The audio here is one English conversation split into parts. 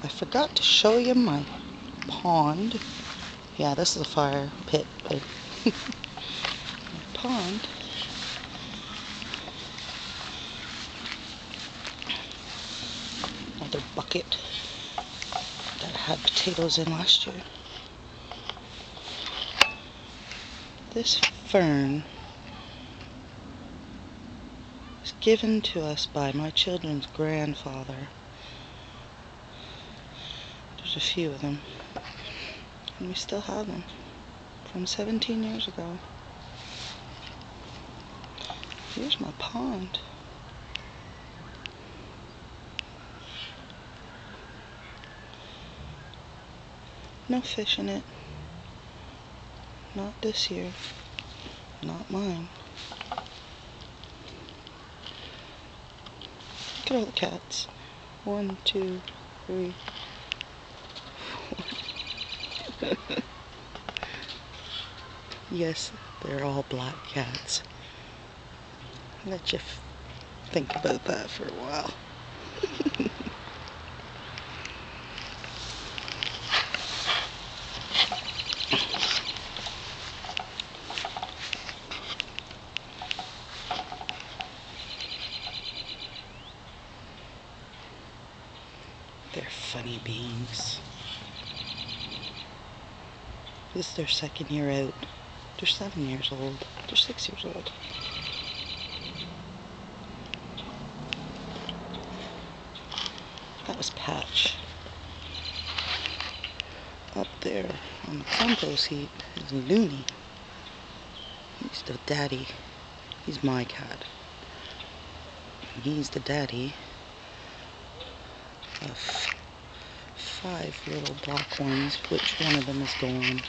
I forgot to show you my pond. Yeah, this is a fire pit, but my pond. Another bucket that I had potatoes in last year. This fern was given to us by my children's grandfather. There's a few of them, and we still have them from 17 years ago. Here's my pond. No fish in it. Not this year. Not mine. Look at all the cats. 1, 2, 3. Yes, they're all black cats. Let you think about that for a while. They're funny beings. This is their second year out. They're 7 years old. They're 6 years old. That was Patch. Up there on the compost heap is Looney. He's the daddy. He's my cat. He's the daddy of 5 little black ones, which one of them is gone.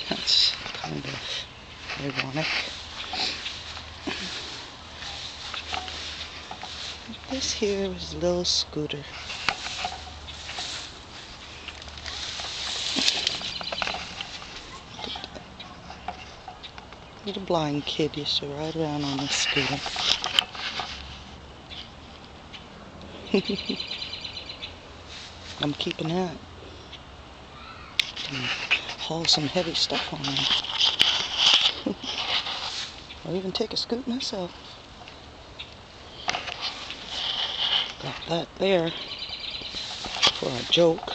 That's kind of ironic. This here was little Scooter. Little blind kid used to ride around on this scooter. I'm keeping that. Can haul some heavy stuff on him. I'll even take a scoot myself. Got that there for a joke.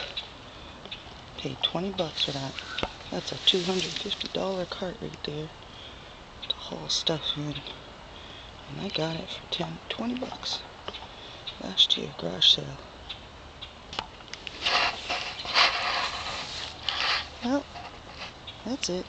Paid 20 bucks for that. That's a $250 cart right there to haul stuff in. And I got it for 20 bucks last year, garage sale. Well, that's it.